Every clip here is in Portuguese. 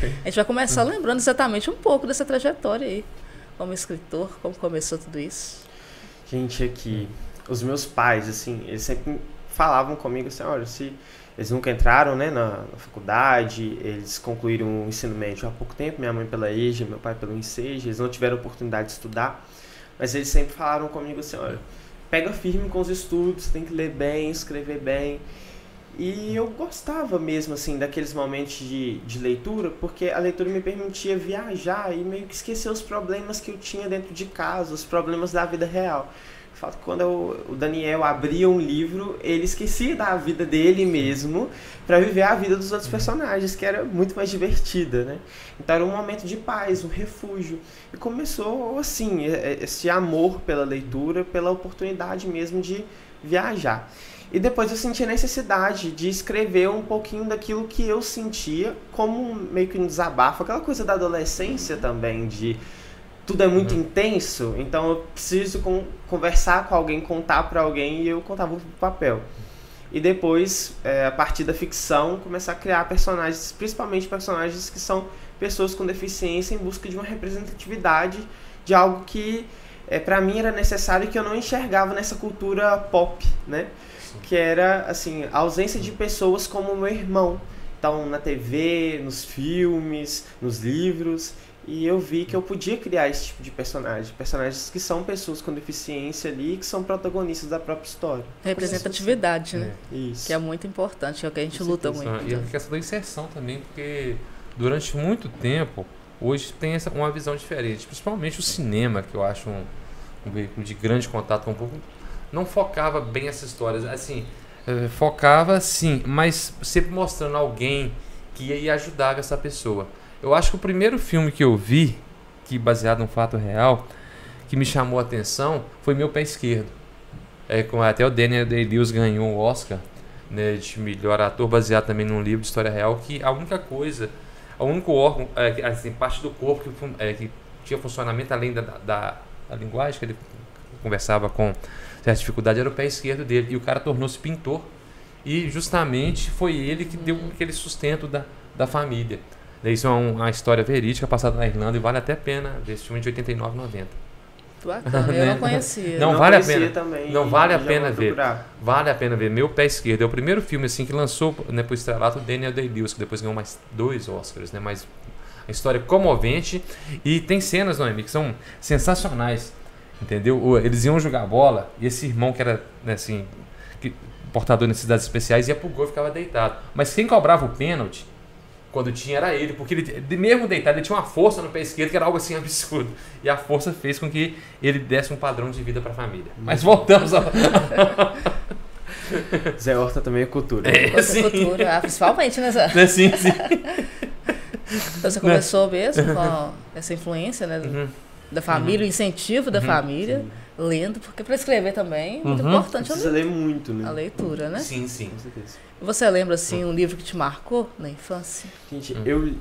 A gente vai começar lembrando exatamente um pouco dessa trajetória aí, como escritor, como começou tudo isso. Gente, aqui, os meus pais, assim, eles sempre falavam comigo assim, olha, se eles nunca entraram, né, na faculdade, eles concluíram o ensino médio há pouco tempo, minha mãe pela EJA, meu pai pelo INSEJ, eles não tiveram oportunidade de estudar, mas eles sempre falaram comigo assim, olha, pega firme com os estudos, tem que ler bem, escrever bem. E eu gostava mesmo, assim, daqueles momentos de leitura, porque a leitura me permitia viajar e meio que esquecer os problemas que eu tinha dentro de casa, os problemas da vida real. O fato que quando o Daniel abria um livro, ele esquecia da vida dele mesmo para viver a vida dos outros personagens, que era muito mais divertida, né? Então era um momento de paz, um refúgio. E começou, assim, esse amor pela leitura, pela oportunidade mesmo de viajar. E depois eu senti a necessidade de escrever um pouquinho daquilo que eu sentia, como meio que um desabafo, aquela coisa da adolescência também, de tudo é muito intenso, então eu preciso conversar com alguém, contar para alguém, e eu contava pro papel. E depois, a partir da ficção, começar a criar personagens, principalmente personagens que são pessoas com deficiência, em busca de uma representatividade de algo que para mim era necessário e que eu não enxergava nessa cultura pop, né? Que era, assim, a ausência de pessoas como meu irmão. Então, na TV, nos filmes, nos livros, e eu vi que eu podia criar esse tipo de personagens que são pessoas com deficiência ali, que são protagonistas da própria história. Representatividade, né? Isso. Que é muito importante, é o que a gente luta muito. E a questão da inserção também, porque durante muito tempo, hoje tem uma visão diferente, principalmente o cinema, que eu acho um veículo de grande contato com o público, não focava bem essas histórias, assim, focava sim, mas sempre mostrando alguém que ia ajudar essa pessoa. Eu acho que o primeiro filme que eu vi, que baseado num fato real, que me chamou a atenção, foi Meu Pé Esquerdo. Até o Daniel Day-Lewis ganhou o Oscar, né, de melhor ator, baseado também num livro de história real, que a única coisa, o único órgão, assim, parte do corpo que tinha funcionamento além da linguagem, que ele conversava com certa dificuldade, era o pé esquerdo dele, e o cara tornou-se pintor, e justamente foi ele que deu aquele sustento da família. Isso é uma história verídica passada na Irlanda, e vale até a pena ver esse filme de 89, 90. Bacana, eu não conhecia. Não vale a pena. Também, não vale a pena ver. Vale a pena ver. Meu Pé Esquerdo é o primeiro filme assim que lançou, né, pro estrelato, o Daniel Day-Lewis, que depois ganhou mais 2 Oscars, né? Mas a história é comovente e tem cenas, Noemi, que são sensacionais, entendeu? Eles iam jogar bola e esse irmão que era, né, assim, portador de necessidades especiais ia pro gol e ficava deitado. Mas quem cobrava o pênalti quando tinha era ele, porque ele, mesmo deitado, ele tinha uma força no pé esquerdo que era algo assim absurdo. E a força fez com que ele desse um padrão de vida para a família. Mas voltamos ao... Zé Horta também é cultura. Sim. Cultura, principalmente, né, Zé? Sim. Então você começou mesmo com essa influência, né, da família, o incentivo da família, lendo, porque para escrever também é muito importante. Precisa ler muito, né? A leitura, né? Sim. Com certeza. Você lembra, assim, um livro que te marcou na infância? Gente,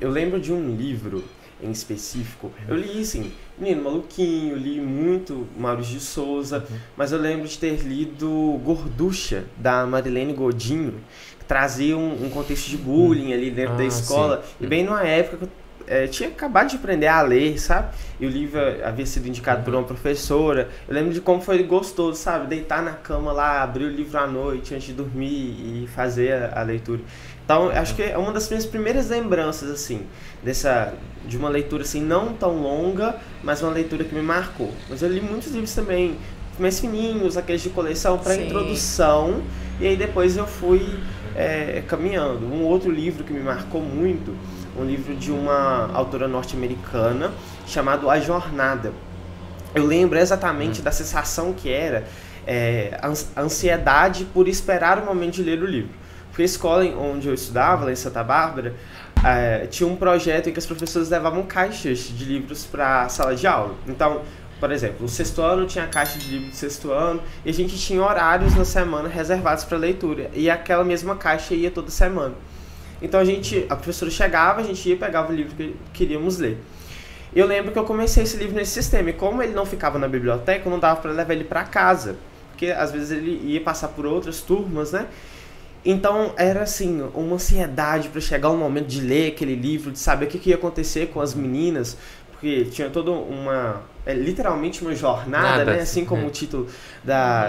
eu lembro de um livro em específico. Eu li, assim, Menino Maluquinho, li muito Maurício de Souza, mas eu lembro de ter lido Gorducha, da Marilene Godinho, que trazia um contexto de bullying ali dentro da escola. Sim. E bem numa época que eu tinha acabado de aprender a ler, sabe? E o livro havia sido indicado por uma professora. Eu lembro de como foi gostoso, sabe? Deitar na cama lá, abrir o livro à noite antes de dormir e fazer a leitura. Então, acho que é uma das minhas primeiras lembranças, assim, de uma leitura, assim, não tão longa, mas uma leitura que me marcou. Mas eu li muitos livros também, mais fininhos, aqueles de coleção, para introdução, e aí depois eu fui caminhando. Um outro livro que me marcou muito, um livro de uma autora norte-americana chamado A Jornada. Eu lembro exatamente da sensação que era a ansiedade por esperar o momento de ler o livro. Porque a escola onde eu estudava, lá em Santa Bárbara, tinha um projeto em que as professoras levavam caixas de livros para a sala de aula. Então, por exemplo, o sexto ano tinha caixa de livro do sexto ano e a gente tinha horários na semana reservados para leitura. E aquela mesma caixa ia toda semana. Então a professora chegava, a gente ia, pegava o livro que queríamos ler. Eu lembro que eu comecei esse livro nesse sistema, e como ele não ficava na biblioteca, eu não dava para levar ele para casa, porque às vezes ele ia passar por outras turmas, né? Então era assim, uma ansiedade para chegar o momento de ler aquele livro, de saber o que ia acontecer com as meninas, porque tinha toda literalmente uma jornada, né? Assim como o título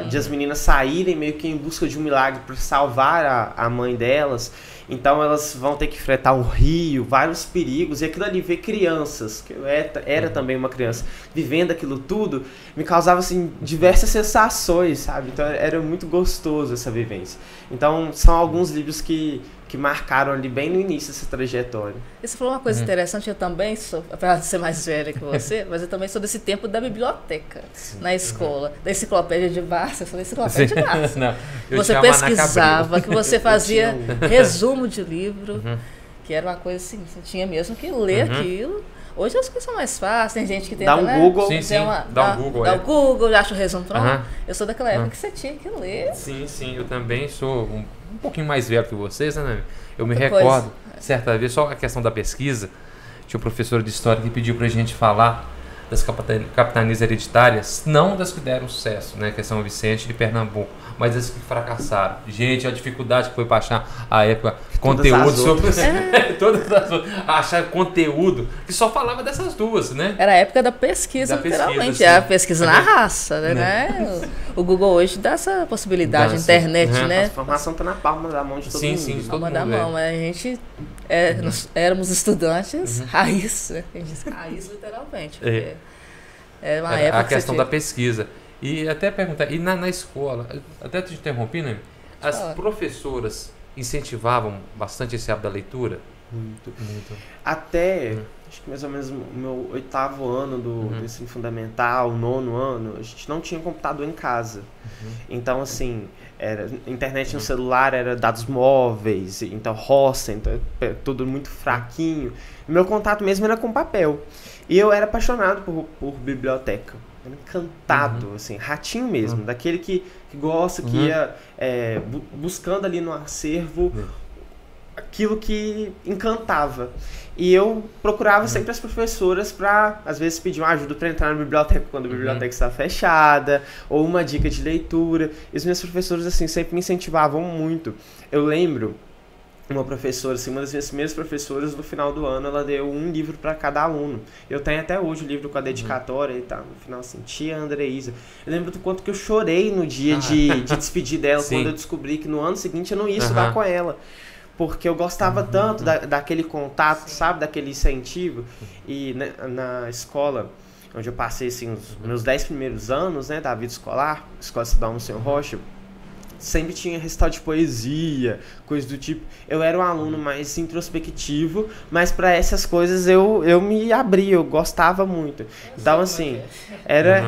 de as meninas saírem meio que em busca de um milagre para salvar a mãe delas. Então elas vão ter que enfrentar um rio, vários perigos, e aquilo ali, ver crianças, que eu era também uma criança, vivendo aquilo tudo, me causava assim, diversas sensações, sabe? Então era muito gostoso essa vivência. Então são alguns livros que marcaram ali bem no início dessa trajetória. E você falou uma coisa interessante, eu também sou, apesar de ser mais velha que você, mas eu também sou desse tempo da biblioteca na escola, da enciclopédia de Barça, eu sou da enciclopédia de Barça. Não, você pesquisava, que você fazia resumo de livro, que era uma coisa assim, você tinha mesmo que ler aquilo. Hoje as coisas são mais fáceis, tem gente que tenta, dá um Google. Sim, dá um Google. Dá o Google, acha o resumo pronto. Eu sou daquela época que você tinha que ler. Sim, eu também sou um pouquinho mais velho que vocês, né? Eu me recordo, certa vez, só a questão da pesquisa, tinha um professor de história que pediu pra gente falar das capitanias hereditárias, não das que deram sucesso, né? Que é São Vicente de Pernambuco, mas as que fracassaram. Gente, a dificuldade que foi para achar a época conteúdo sobre todas as outras, achar conteúdo que só falava dessas duas, né? Era a época da pesquisa, literalmente. Era a pesquisa na raça, né? O Google hoje dá essa possibilidade, a internet, né? A informação está na palma da mão de todo mundo. Sim, palma da mão. Mas a gente nós éramos estudantes raiz, né? A gente diz raiz literalmente. Era uma época a questão da pesquisa. E até perguntar, e na escola, até te interrompi, né? As professoras incentivavam bastante esse hábito da leitura? Muito. Até, acho que mais ou menos o meu 8º ano do ensino fundamental, 9º ano, a gente não tinha computador em casa. Então, assim, internet no celular era dados móveis, então roça, então tudo muito fraquinho. Meu contato mesmo era com papel. E eu era apaixonado por biblioteca. Encantado, assim, ratinho mesmo, daquele que gosta, que ia buscando ali no acervo aquilo que encantava. E eu procurava sempre as professoras para, às vezes, pedir uma ajuda para entrar na biblioteca quando a biblioteca estava fechada, ou uma dica de leitura. E os meus professores, assim, sempre me incentivavam muito. Eu lembro uma professora, assim, uma das minhas primeiras professoras, no final do ano, ela deu um livro para cada aluno. Eu tenho até hoje o livro com a dedicatória e tal. No final, assim, tia Andreísa. Eu lembro do quanto que eu chorei no dia de despedir dela, quando eu descobri que no ano seguinte eu não ia estudar com ela. Porque eu gostava tanto daquele contato, sabe? Daquele incentivo. E na escola, onde eu passei, assim, os meus 10 primeiros anos, né, da vida escolar, Escola Estadual no Senhor Rocha, sempre tinha recital de poesia, coisa do tipo. Eu era um aluno mais introspectivo, mas para essas coisas eu me abri, eu gostava muito. Então, assim, era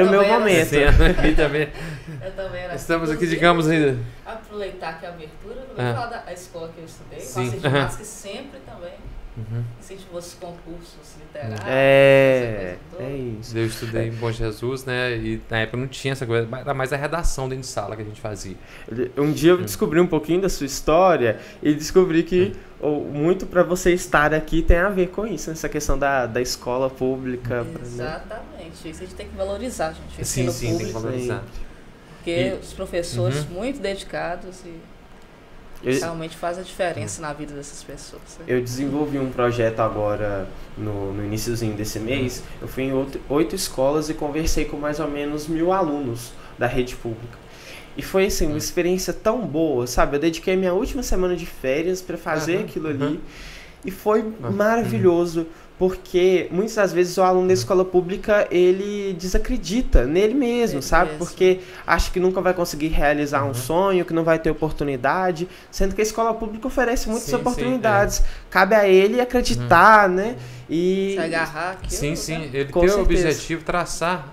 o meu momento. Sim, eu também era. Estamos aqui, digamos, ainda. Aproveitar aqui a abertura, eu vou falar da escola que eu estudei, Sim. Mas que sempre também incentivou os concursos literários. É isso. Eu estudei em Bom Jesus, né? E na época não tinha essa coisa, era mais a redação dentro de sala que a gente fazia. Um dia eu descobri um pouquinho da sua história e descobri que muito para você estar aqui tem a ver com isso, essa questão da escola pública. Exatamente, isso a gente tem que valorizar, gente. Sim, tem que valorizar. Porque os professores muito dedicados realmente faz a diferença na vida dessas pessoas. Né? Eu desenvolvi um projeto agora no iniciozinho desse mês. Eu fui em 8 escolas e conversei com mais ou menos 1000 alunos da rede pública. E foi assim, uma experiência tão boa, sabe? Eu dediquei minha última semana de férias para fazer aquilo ali e foi maravilhoso. Porque muitas das vezes o aluno da escola pública, ele desacredita nele mesmo, sabe? Porque acha que nunca vai conseguir realizar um sonho, que não vai ter oportunidade, sendo que a escola pública oferece muitas oportunidades. Cabe a ele acreditar, né? E se agarrar aqui. Sim, ele tem o objetivo traçar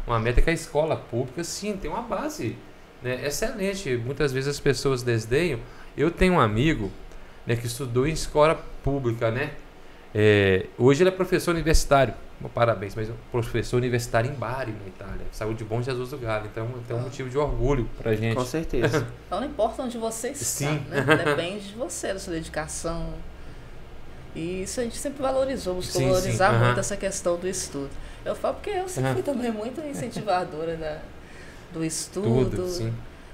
uma meta que a escola pública, sim, tem uma base, né, excelente. Muitas vezes as pessoas desdenham. Eu tenho um amigo, né, que estudou em escola pública, né? Hoje ele é professor universitário, parabéns, mas professor universitário em Bari, na Itália, saiu de Bom Jesus do Galo, então tem um motivo de orgulho pra gente. Com certeza. Então não importa onde você está, né? Depende de você, da sua dedicação, e isso a gente sempre valorizou, buscou valorizar muito essa questão do estudo. Eu falo porque eu sempre fui também muito incentivadora do estudo.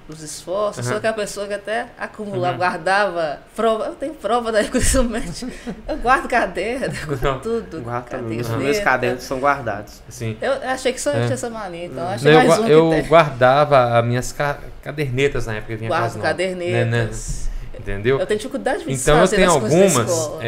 os esforços. Sou aquela pessoa que até acumulava, guardava prova. Eu tenho prova da época do ensino médio. Eu guardo caderno, tudo. Guardo também. Os meus cadernos são guardados. Assim, eu achei que só eu tinha essa mania, então achei mais um eu guardava as minhas cadernetas na época que vinha com as guardo notas. cadernetas. Entendeu? Eu tenho dificuldade de Então eu tenho algumas, escola.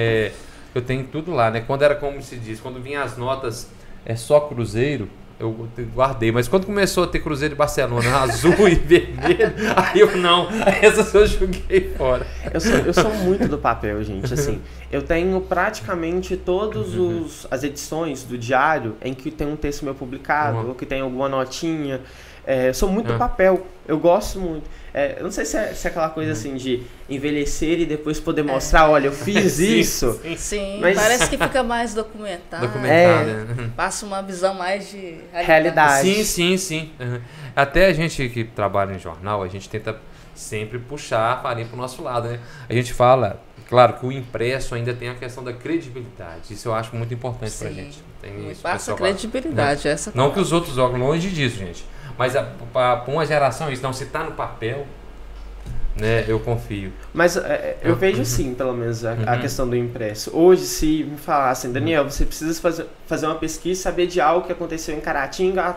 eu tenho tudo lá, né? Quando era como se diz, quando vinha as notas só cruzeiro, eu guardei. Mas quando começou a ter Cruzeiro de Barcelona azul e vermelho, aí eu não. Aí essas eu joguei fora. Eu sou muito do papel, gente. Assim, eu tenho praticamente todas as edições do diário em que tem um texto meu publicado, ou que tem alguma notinha. Eu sou muito do papel. Eu gosto muito. Eu não sei se é aquela coisa assim de envelhecer e depois poder mostrar, olha, eu fiz isso. Sim, mas parece que fica mais documentado. Passa uma visão mais de realidade. Sim. Até a gente que trabalha em jornal, a gente tenta sempre puxar a farinha pro nosso lado, né? A gente fala, claro, que o impresso ainda tem a questão da credibilidade. Isso eu acho muito importante pra gente. Tem isso, passa credibilidade. Né? Essa não que os outros jogam longe disso, gente. Mas para uma geração isso, não, se tá no papel, né, eu confio. Mas eu vejo sim, pelo menos, a questão do impresso. Hoje, se me falassem, Daniel, você precisa fazer uma pesquisa e saber de algo que aconteceu em Caratinga há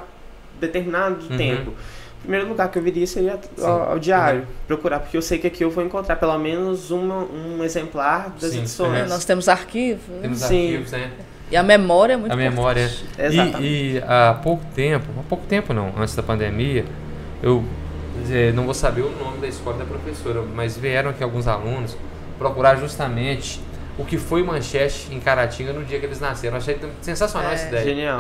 determinado tempo. O primeiro lugar que eu viria seria ao diário, procurar, porque eu sei que aqui eu vou encontrar pelo menos um exemplar das edições. Nós temos arquivos. Temos arquivos, né? E a memória é muito importante. A memória. E há pouco tempo não, antes da pandemia, eu não vou saber o nome da escola da professora, mas vieram aqui alguns alunos procurar justamente o que foi manchete em Caratinga no dia que eles nasceram. Eu achei sensacional essa ideia. Genial.